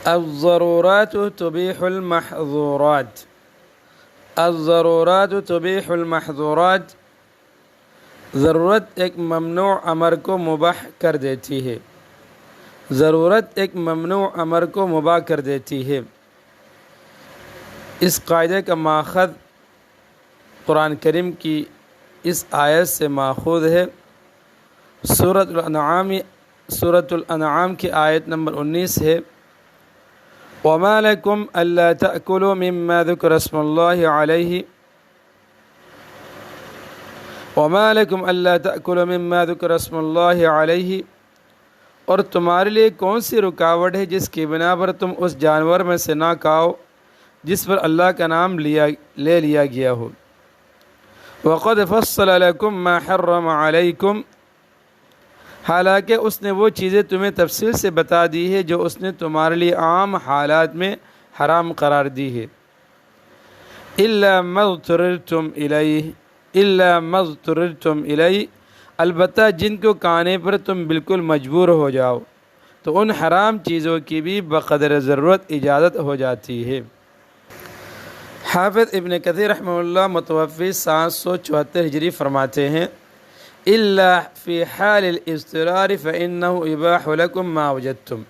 الضرورات تبيح المحظورات. الضرورات تبيح المحظورات. ضرورت ایک ممنوع امر کو مباح کر دیتی ہے. ضرورت ایک ممنوع امر کو مباح کر دیتی ہے. اس قاعدے کا ماخذ قرآن کریم کی اس آیت سے ماخوذ ہے. سورۃ الانعام کی آیت نمبر 19 ہے. وَمَا لَكُمْ أَلَّا تَأْكُلُوا مِمَّا ذُكِرَ اسْمُ اللَّهِ عَلَيْهِ وَمَا لَكُمْ أَلَّا تَأْكُلُوا مِمَّا ذُكِرَ اسْمُ اللَّهِ عَلَيْهِ. اور تمہارے لیے کون سی رکاوٹ ہے جس کی بنا پر تم اس جانور میں سے نہ کھاؤ جس پر اللہ کا نام لے لیا گیا ہو. وَقَدْ فَصَّلَ لَكُمْ مَا حَرَّمَ عَلَيْكُمْ. حالانکہ اس نے وہ چیزیں تمہیں تفصیل سے بتا دی ہے جو اس نے تمہارے لیے عام حالات میں حرام قرار دی ہے. إِلَّا مَا اضْطُرِرْتُمْ إِلَيْهِ. البتہ جن کو کھانے پر تم بالکل مجبور ہو جاؤ تو ان حرام چیزوں کی بھی بقدر ضرورت اجازت ہو جاتی ہے. حافظ ابن کثیر رحمہ اللہ متوفی 774 ہجری فرماتے ہیں إِلَّا فِي حَالِ الْإِضْطِرَارِ فَإِنَّهُ يُبَاحُ لَكُمْ مَا وَجَدْتُمْ.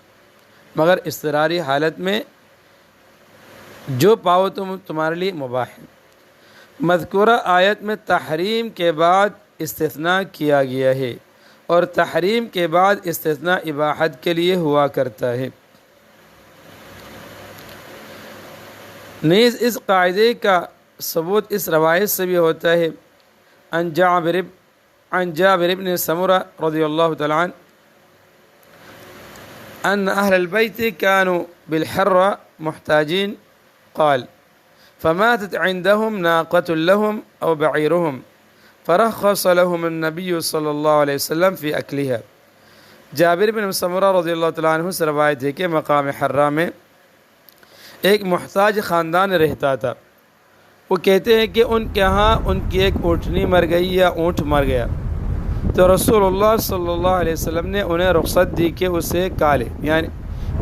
مگر اضطراری حالت میں جو پاؤ تم تمہارے لیے مباح ہے. مذکورہ آیت میں تحریم کے بعد استثناء کیا گیا ہے اور تحریم کے بعد استثناء اباحت کے لیے ہوا کرتا ہے. نیز اس قاعدے کا ثبوت اس روایت سے بھی ہوتا ہے. عن جابر بن سمرہ رضی اللہ تعالی عنہ ان اہل البیت كانوا بالحرہ محتاجین قال فماتت عندهم ناقة لهم او بعيرهم فرخص لهم النبي صلی اللہ علیہ وسلم فی اکلها. جابر بن سمرہ رضی اللہ تعالیٰ عنہ سے روایت ہے کہ مقام حرہ میں ایک محتاج خاندان رہتا تھا. وہ کہتے ہیں کہ ان کے ہاں ان کی ایک اونٹنی مر گئی یا اونٹ مر گیا تو رسول اللہ صلی اللہ علیہ وسلم نے انہیں رخصت دی کہ اسے کھا لے. یعنی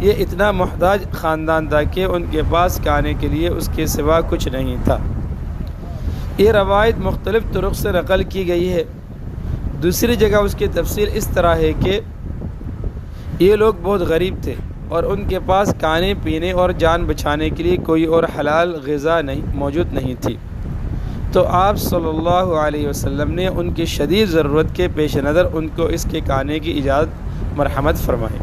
یہ اتنا محتاج خاندان تھا کہ ان کے پاس کھانے کے لیے اس کے سوا کچھ نہیں تھا. یہ روایت مختلف طرق سے نقل کی گئی ہے. دوسری جگہ اس کی تفصیل اس طرح ہے کہ یہ لوگ بہت غریب تھے اور ان کے پاس کھانے پینے اور جان بچانے کے لیے کوئی اور حلال غذا موجود نہیں تھی تو آپ صلی اللہ علیہ وسلم نے ان کی شدید ضرورت کے پیش نظر ان کو اس کے کھانے کی اجازت مرحمت فرمائی.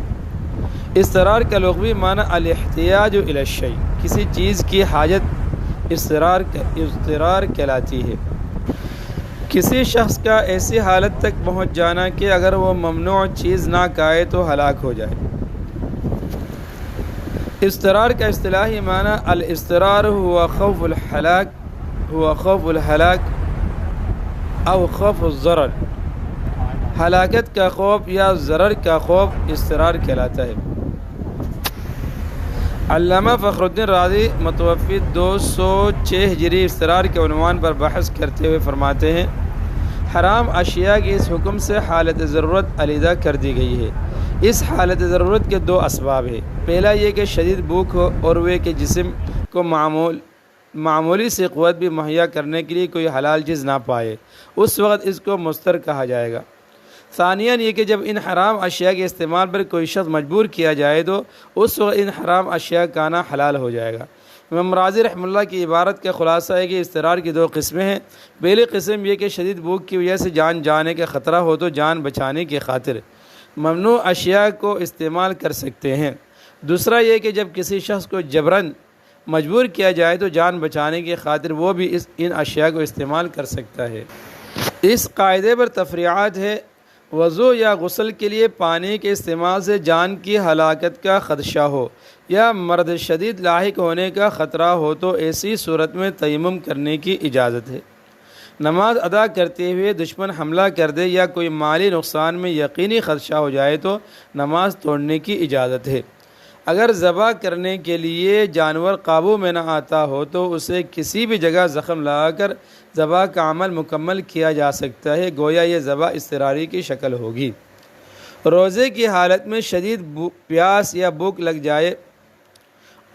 اضطرار کا لغوی معنی الاحتیاج الی الشیء. کسی چیز کی حاجت اضطرار کہلاتی ہے. کسی شخص کا ایسی حالت تک پہنچ جانا کہ اگر وہ ممنوع چیز نہ کھائے تو ہلاک ہو جائے. اضطرار کا اصطلاحی معنی الاضطرار ہوا خوف الہلاک او خوف الضرر. ہلاکت کا خوف یا ضرر کا خوف اضطرار کہلاتا ہے. علامہ فخر الدین رازی متوفی 206 ہجری اضطرار کے عنوان پر بحث کرتے ہوئے فرماتے ہیں حرام اشیاء کی اس حکم سے حالت ضرورت علیحدہ کر دی گئی ہے. اس حالت ضرورت کے دو اسباب ہیں. پہلا یہ کہ شدید بھوک ہو اور وہ کہ جسم کو معمولی سے قوت بھی مہیا کرنے کے لیے کوئی حلال چیز نہ پائے، اس وقت اس کو مضطر کہا جائے گا. ثانیاً یہ کہ جب ان حرام اشیاء کے استعمال پر کوئی شخص مجبور کیا جائے تو اس وقت ان حرام اشیاء کھانا حلال ہو جائے گا. امام رازی رحمہ اللہ کی عبارت کا خلاصہ ہے کہ اضطرار کی دو قسمیں ہیں. پہلی قسم یہ کہ شدید بھوک کی وجہ سے جان جانے کا خطرہ ہو تو جان بچانے کی خاطر ممنوع اشیاء کو استعمال کر سکتے ہیں. دوسرا یہ کہ جب کسی شخص کو جبراً مجبور کیا جائے تو جان بچانے کی خاطر وہ بھی ان اشیاء کو استعمال کر سکتا ہے. اس قاعدے پر تفریعات ہے. وضو یا غسل کے لیے پانی کے استعمال سے جان کی ہلاکت کا خدشہ ہو یا مرض شدید لاحق ہونے کا خطرہ ہو تو ایسی صورت میں تیمم کرنے کی اجازت ہے. نماز ادا کرتے ہوئے دشمن حملہ کر دے یا کوئی مالی نقصان میں یقینی خدشہ ہو جائے تو نماز توڑنے کی اجازت ہے. اگر ذبح کرنے کے لیے جانور قابو میں نہ آتا ہو تو اسے کسی بھی جگہ زخم لگا کر ذبح کا عمل مکمل کیا جا سکتا ہے، گویا یہ ذبح اضطراری کی شکل ہوگی. روزے کی حالت میں شدید پیاس یا بھوک لگ جائے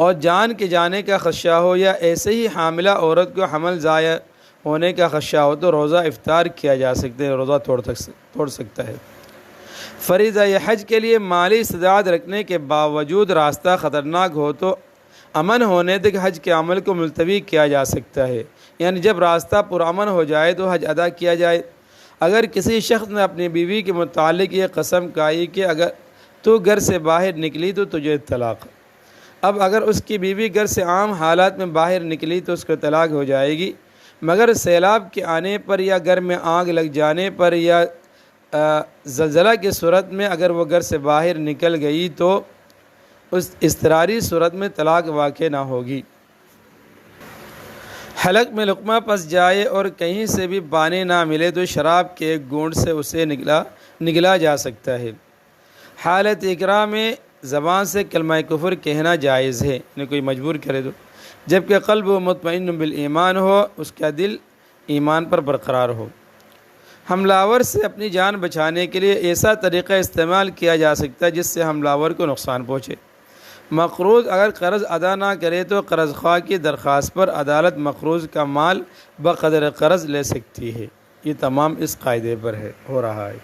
اور جان کے جانے کا خدشہ ہو یا ایسے ہی حاملہ عورت کو حمل ضائع ہونے کا خدشہ ہو تو روزہ افطار کیا جا سکتا ہے، روزہ توڑ سکتا ہے۔ فریضہ یہ حج کے لیے مالی استطاعت رکھنے کے باوجود راستہ خطرناک ہو تو امن ہونے تک حج کے عمل کو ملتوی کیا جا سکتا ہے، یعنی جب راستہ پرامن ہو جائے تو حج ادا کیا جائے۔ اگر کسی شخص نے اپنی بیوی کے متعلق یہ قسم کھائی کہ اگر تو گھر سے باہر نکلی تو تجھے طلاق، اب اگر اس کی بیوی گھر سے عام حالات میں باہر نکلی تو اس کو طلاق ہو جائے گی، مگر سیلاب کے آنے پر یا گھر میں آگ لگ جانے پر یا زلزلہ کی صورت میں اگر وہ گھر سے باہر نکل گئی تو اس اضطراری صورت میں طلاق واقع نہ ہوگی۔ حلق میں لقمہ پھنس جائے اور کہیں سے بھی پانی نہ ملے تو شراب کے ایک گھونٹ سے اسے نگلا جا سکتا ہے۔ حالت اکرام میں زبان سے کلمہ کفر کہنا جائز ہے، یعنی کوئی مجبور کرے تو، جبکہ قلب و مطمئن بالایمان ہو، اس کا دل ایمان پر برقرار ہو۔ حملہ آور سے اپنی جان بچانے کے لیے ایسا طریقہ استعمال کیا جا سکتا ہے جس سے حملہ آور کو نقصان پہنچے۔ مقروض اگر قرض ادا نہ کرے تو قرض خواہ کی درخواست پر عدالت مقروض کا مال بقدر قرض لے سکتی ہے۔ یہ تمام اس قاعدے پر ہو رہا ہے۔